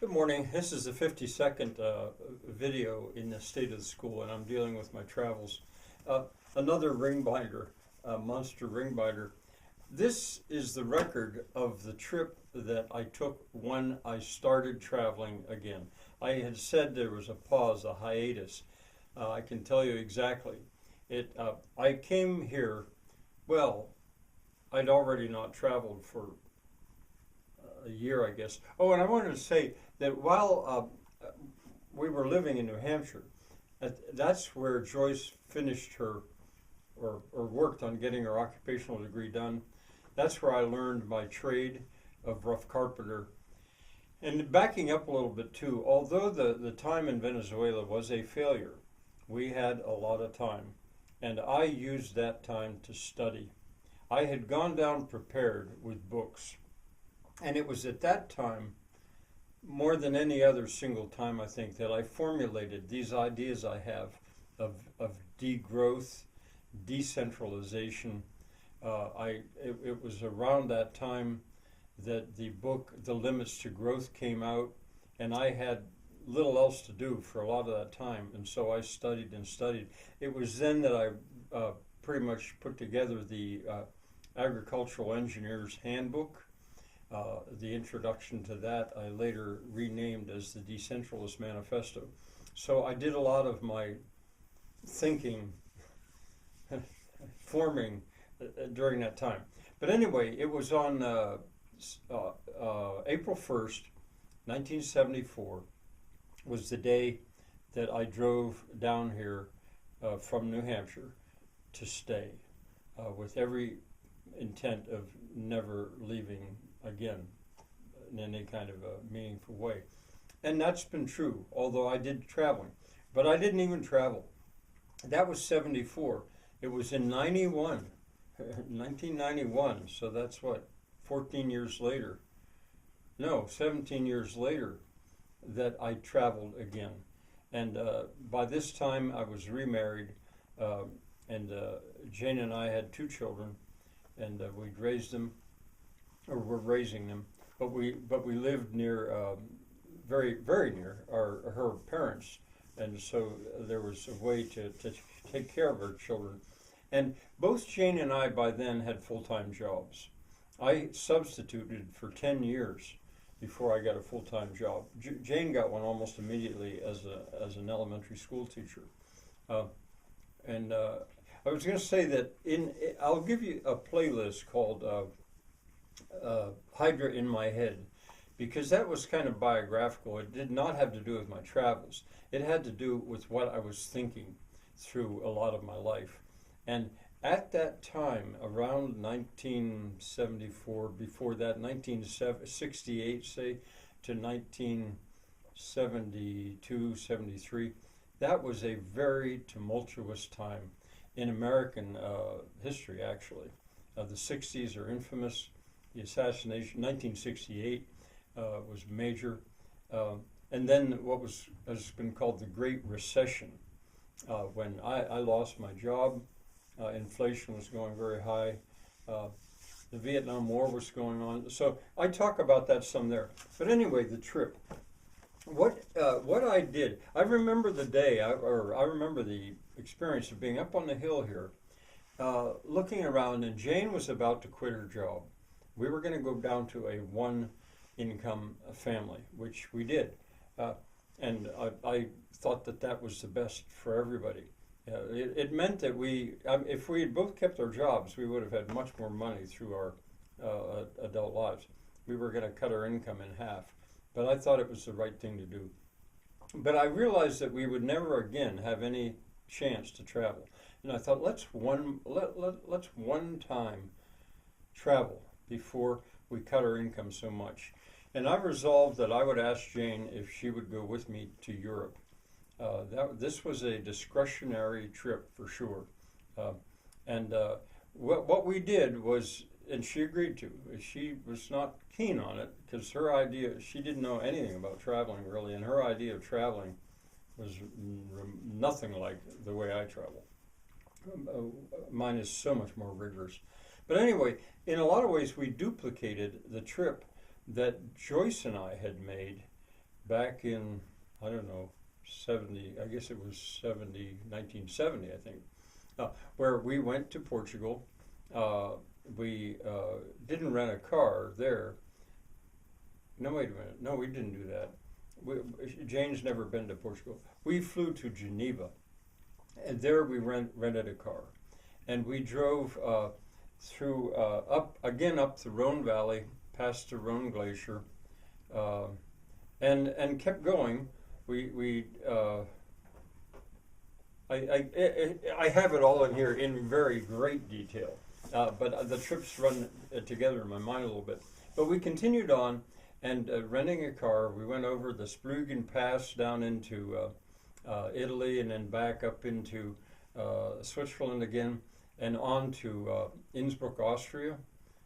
Good morning. This is the 52nd video in the state of the school, and I'm dealing with my travels. Another ring binder, monster ring binder. This is the record of the trip that I took when I started traveling again. I had said there was a pause, a hiatus. I can tell you exactly. I came here, well, I'd already not traveled for a year, I guess. Oh, and I wanted to say that while we were living in New Hampshire, that's where Joyce finished her or worked on getting her occupational degree done. That's where I learned my trade of rough carpenter. And backing up a little bit too, although the time in Venezuela was a failure, we had a lot of time, and I used that time to study. I had gone down prepared with books. And it was at that time, more than any other single time, I think, that I formulated these ideas I have of degrowth, decentralization. It was around that time that the book, The Limits to Growth, came out, and I had little else to do for a lot of that time, and so I studied and studied. It was then that I pretty much put together the Agricultural Engineer's Handbook. The introduction to that I later renamed as the Decentralist Manifesto. So I did a lot of my thinking, forming during that time. But anyway, it was on April 1st, 1974, was the day that I drove down here from New Hampshire to stay, with every intent of never leaving again in any kind of a meaningful way. And that's been true, although I did traveling. But I didn't even travel. That was 74. It was in 91, 1991, so that's what, 14 years later, no, 17 years later, that I traveled again. And by this time I was remarried, and Jane and I had 2 children, and we'd raised them, or we're raising them, but we lived near, very near her parents, and so there was a way to take care of her children. And both Jane and I by then had full-time jobs. I substituted for 10 years before I got a full-time job. Jane got one almost immediately as an elementary school teacher. I was going to say that I'll give you a playlist called Hydra in My Head, because that was kind of biographical. It did not have to do with my travels. It had to do with what I was thinking through a lot of my life. And at that time, around 1974, before that, 1968, say, to 1972, 73, that was a very tumultuous time in American history, actually. The 60s are infamous. The assassination, 1968, was major. And then what has been called the Great Recession, when I lost my job, inflation was going very high, the Vietnam War was going on. So I talk about that some there. But anyway, the trip. What I did, I remember the day, I remember the experience of being up on the hill here, looking around, and Jane was about to quit her job. We were going to go down to a one-income family, which we did. And I thought that was the best for everybody. It meant that if we had both kept our jobs, we would have had much more money through our adult lives. We were going to cut our income in half. But I thought it was the right thing to do. But I realized that we would never again have any chance to travel. And I thought, let's one time travel before we cut our income so much. And I resolved that I would ask Jane if she would go with me to Europe. This was a discretionary trip for sure. What we did was, and she agreed to, she was not keen on it because her idea, she didn't know anything about traveling really, and her idea of traveling was nothing like the way I travel. Mine is so much more rigorous. But anyway, in a lot of ways we duplicated the trip that Joyce and I had made back in, I don't know, 70, I guess it was 1970, I think, where we went to Portugal. We didn't rent a car there. No, wait a minute. No, we didn't do that. Jane's never been to Portugal. We flew to Geneva, and there we rented a car. And we drove through, up the Rhone Valley, past the Rhone Glacier, and kept going. I have it all in here in very great detail, but the trips run together in my mind a little bit. But we continued on, and renting a car, we went over the Splugen Pass down into Italy, and then back up into Switzerland again, and on to Innsbruck, Austria.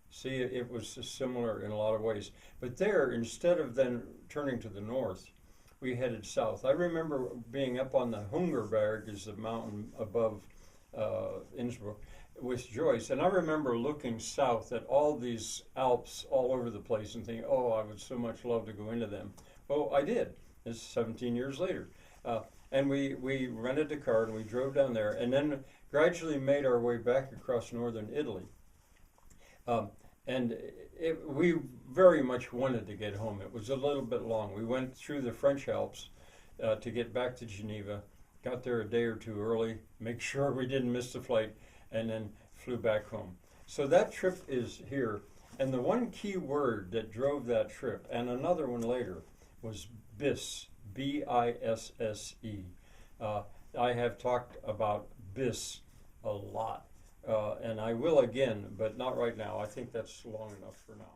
See, it was similar in a lot of ways. But there, instead of then turning to the north, we headed south. I remember being up on the Hungerberg, is the mountain above Innsbruck, with Joyce, and I remember looking south at all these Alps all over the place and thinking, oh, I would so much love to go into them. Well, I did. It's 17 years later. And we rented a car and we drove down there, and then gradually made our way back across northern Italy. And we very much wanted to get home. It was a little bit long. We went through the French Alps to get back to Geneva, got there a day or two early, make sure we didn't miss the flight, and then flew back home. So that trip is here. And the one key word that drove that trip, and another one later, was BIS, B-I-S-S-E. I have talked about BIS a lot. And I will again, but not right now. I think that's long enough for now.